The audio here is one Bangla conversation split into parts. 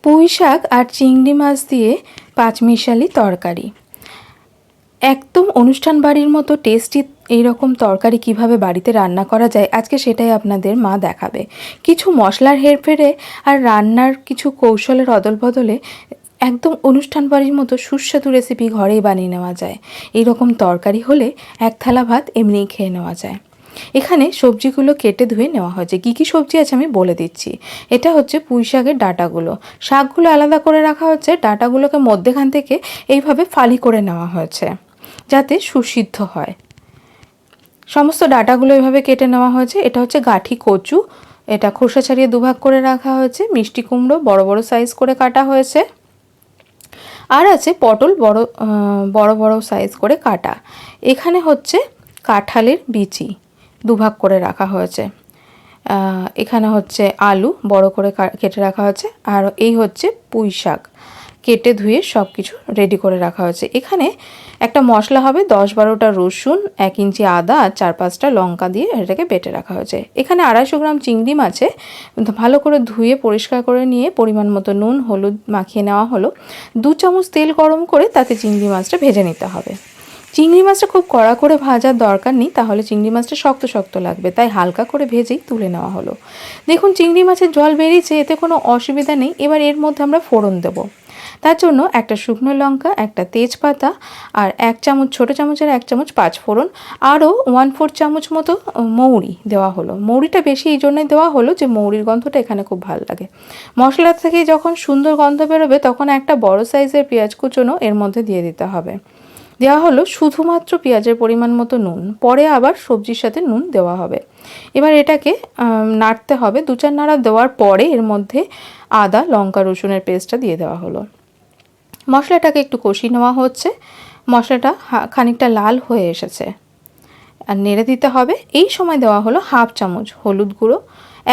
পুঁই শাক আর চিংড়ি মাছ দিয়ে পাঁচমিশালি তরকারি। একদম অনুষ্ঠান বাড়ির মতো টেস্টি এইরকম তরকারি কিভাবে বাড়িতে রান্না করা যায় আজকে সেটাই আপনাদের মা দেখাবে। কিছু মশলার হেরফেরে আর রান্নার কিছু কৌশলের অদল বদলে একদম অনুষ্ঠান বাড়ির মতো সুস্বাদু রেসিপি ঘরেই বানিয়ে নেওয়া যায়। এইরকম তরকারি হলে এক থালা ভাত এমনিই খেয়ে নেওয়া যায়। এখানে সবজিগুলো কেটে ধুয়ে নেওয়া হয়েছে। কী কী সবজি আছে আমি বলে দিচ্ছি। এটা হচ্ছে পুঁই শাকের ডাঁটাগুলো, শাকগুলো আলাদা করে রাখা হচ্ছে, ডাঁটাগুলোকে মধ্যেখান থেকে এইভাবে ফালি করে নেওয়া হয়েছে যাতে সুসিদ্ধ হয়। সমস্ত ডাঁটাগুলো এইভাবে কেটে নেওয়া হয়েছে। এটা হচ্ছে গাঁঠি কচু, এটা খোসা ছাড়িয়ে দুভাগ করে রাখা হয়েছে। মিষ্টি কুমড়ো বড় বড় সাইজ করে কাটা হয়েছে। আর আছে পটল বড় বড় সাইজ করে কাটা। এখানে হচ্ছে কাঁঠালের বিচি দুভাগ করে রাখা হয়েছে। এখানে হচ্ছে আলু বড় করে কেটে রাখা হয়েছে। আর এই হচ্ছে পুঁই শাক কেটে ধুয়ে সব কিছু রেডি করে রাখা হয়েছে। এখানে একটা মশলা হবে, 10-12টা রসুন, 1 ইঞ্চি আদা আর 4-5টা লঙ্কা দিয়ে এটাকে বেটে রাখা হয়েছে। এখানে 250 গ্রাম চিংড়ি মাছে ভালো করে ধুয়ে পরিষ্কার করে নিয়ে পরিমাণ মতো নুন হলুদ মাখিয়ে নেওয়া হলো। 2 চামচ তেল গরম করে তাতে চিংড়ি মাছটা ভেজে নিতে হবে। চিংড়ি মাছটা খুব কড়া করে ভাজার দরকার নেই, তাহলে চিংড়ি মাছটা শক্ত শক্ত লাগবে, তাই হালকা করে ভেজেই তুলে নেওয়া হলো। দেখুন চিংড়ি মাছের জল বেরিয়েছে, এতে কোনো অসুবিধা নেই। এবার এর মধ্যে আমরা ফোড়ন দেব। তার জন্য একটা শুকনো লঙ্কা, একটা তেজপাতা আর 1 চামচ ছোটো চামচের 1 চামচ 5 ফোড়ন, আরও 1/4 চামচ মতো মৌরি দেওয়া হলো। মৌরিটা বেশি এই জন্যই দেওয়া হলো যে মৌরির গন্ধটা এখানে খুব ভালো লাগে। মশলা থেকে যখন সুন্দর গন্ধ বেরোবে তখন একটা বড় সাইজের পেঁয়াজ কুচোনো এর মধ্যে দিয়ে দিতে হবে। দেওয়া হলো শুধুমাত্র পেঁয়াজের পরিমাণ মতো নুন, পরে আবার সবজির সাথে নুন দেওয়া হবে। এবার এটাকে নাড়তে হবে। 2-4 নাড়া দেওয়ার পরে এর মধ্যে আদা লঙ্কা রসুনের পেস্টটা দিয়ে দেওয়া হলো। মশলাটাকে একটু কষিয়ে নেওয়া হচ্ছে। মশলাটা খানিকটা লাল হয়ে এসেছে আর নেড়ে দিতে হবে। এই সময় দেওয়া হলো 1/2 চামচ হলুদ গুঁড়ো,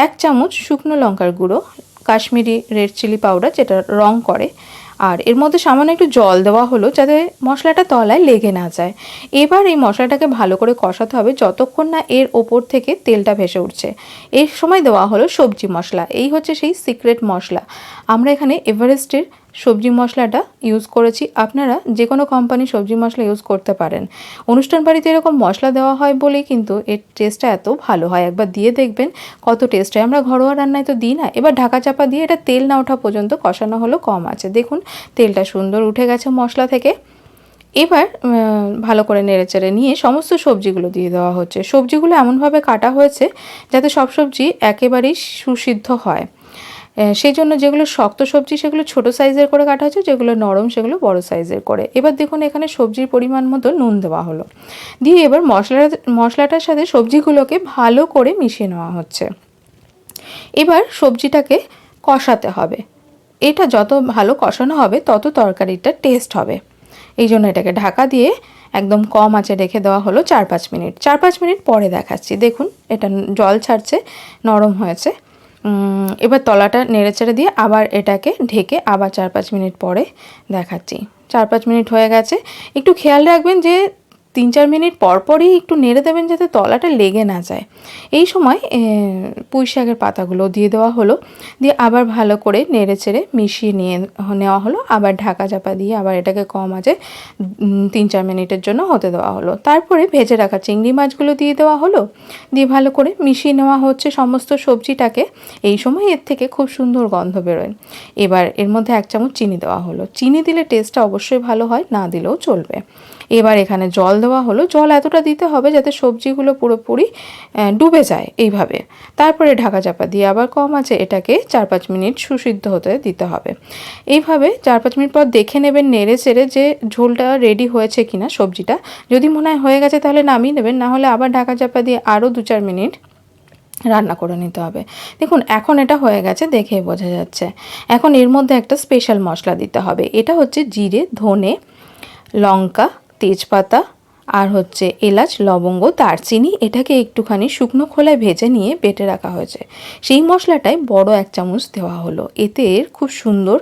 1 চামচ শুকনো লঙ্কার গুঁড়ো, কাশ্মীরি রেড চিলি পাউডার যেটা রং করে, আর এর মধ্যে সামান্য একটু জল দেওয়া হলো যাতে মশলাটা তলায় লেগে না যায়। এবার এই মশলাটাকে ভালো করে কষাতে হবে যতক্ষণ না এর ওপর থেকে তেলটা ভেসে উঠছে। এই সময় দেওয়া হলো সবজি মশলা। এই হচ্ছে সেই সিক্রেট মশলা। আমরা এখানে এভারেস্টের সবজি মশলাটা ইউজ করেছি। আপনারা যে কোনো কোম্পানির সবজি মশলা ইউজ করতে পারেন। অনুষ্ঠান বাড়িতে এরকম মশলা দেওয়া হয় বলেই কিন্তু এর টেস্টটা এত ভালো হয়। একবার দিয়ে দেখবেন কত টেস্ট হয়। আমরা ঘরোয়া রান্নায় তো দিই না। এবার ঢাকা চাপা দিয়ে এটা তেল না ওঠা পর্যন্ত কষানো হলো কম আছে। দেখুন তেলটা সুন্দর উঠে গেছে মশলা থেকে। এবার ভালো করে নেড়েচেড়ে নিয়ে সমস্ত সবজিগুলো দিয়ে দেওয়া হচ্ছে। সবজিগুলো এমনভাবে কাটা হয়েছে যাতে সব সবজি একেবারেই সুসিদ্ধ হয়। সেই জন্য যেগুলো শক্ত সবজি সেগুলো ছোট সাইজের করে কাটা হচ্ছে, যেগুলো নরম সেগুলো বড় সাইজের করে। এবার দেখুন এখানে সবজির পরিমাণ মতো নুন দেওয়া হলো। দিয়ে এবার মশলাটার সাথে সবজিগুলোকে ভালো করে মিশিয়ে নেওয়া হচ্ছে। এবার সবজিটাকে কষাতে হবে। এটা যত ভালো কষানো হবে তত তরকারিটার টেস্ট হবে। এই জন্য এটাকে ঢাকা দিয়ে একদম কম আঁচে রেখে দেওয়া হলো 4-5 মিনিট। 4-5 মিনিট পরে দেখাচ্ছি। দেখুন এটা জল ছাড়ছে, নরম হয়েছে। এবার তলাটা নেড়েচেড়ে দিয়ে আবার এটাকে ঢেকে আবার 4-5 মিনিট পরে দেখাচ্ছি। 4-5 মিনিট হয়ে গেছে। একটু খেয়াল রাখবেন যে 3-4 মিনিট পরই একটু নেড়ে দেবেন যাতে তলাটা লেগে না যায়। এই সময় পুঁই শাকের পাতাগুলো দিয়ে দেওয়া হলো। দিয়ে আবার ভালো করে নেড়েচেড়ে মিশিয়ে নেওয়া হলো। আবার ঢাকা চাপা দিয়ে আবার এটাকে কম আঁচে 3-4 মিনিটের জন্য হতে দেওয়া হলো। তারপরে ভেজে রাখা চিংড়ি মাছগুলো দিয়ে দেওয়া হলো। দিয়ে ভালো করে মিশিয়ে নেওয়া হচ্ছে সমস্ত সবজিটাকে। এই সময় এর থেকে খুব সুন্দর গন্ধ বেরোয়। এবার এর মধ্যে 1 চামচ চিনি দেওয়া হলো। চিনি দিলে টেস্টটা অবশ্যই ভালো হয়, না দিলেও চলবে। এবার এখানে জল দেওয়া হলো। জল এতটা দিতে হবে যাতে সবজিগুলো পুরোপুরি ডুবে যায় এইভাবে। তারপরে ঢাকা চাপা দিয়ে আবার কম আছে এটাকে 4-5 মিনিট সুসিদ্ধ হতে দিতে হবে। এইভাবে 4-5 মিনিট পর দেখে নেবেন নেড়ে চেড়ে যে ঝোলটা রেডি হয়েছে কিনা সবজিটা। যদি মনে হয় হয়ে গেছে তাহলে নামিয়ে নেবেন, না হলে আবার ঢাকা চাপা দিয়ে আরও 2-4 মিনিট রান্না করে নিতে হবে। দেখুন এখন এটা হয়ে গেছে, দেখেই বোঝা যাচ্ছে। এখন এর মধ্যে একটা স্পেশাল মশলা দিতে হবে। এটা হচ্ছে জিরে, ধনে, লঙ্কা, তেজপাতা আর হচ্ছে এলাচ, লবঙ্গ, দারচিনি। এটাকে একটুখানি শুকনো খোলায় ভেজে নিয়ে বেটে রাখা হয়েছে। সেই মশলাটাই বড় 1 চামচ দেওয়া হলো। এতে এর খুব সুন্দর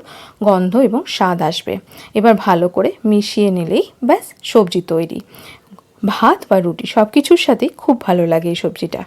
গন্ধ এবং স্বাদ আসবে। এবার ভালো করে মিশিয়ে নিলেই ব্যাস সবজি তৈরি। ভাত বা রুটি সব কিছুর সাথেই খুব ভালো লাগে এই সবজিটা।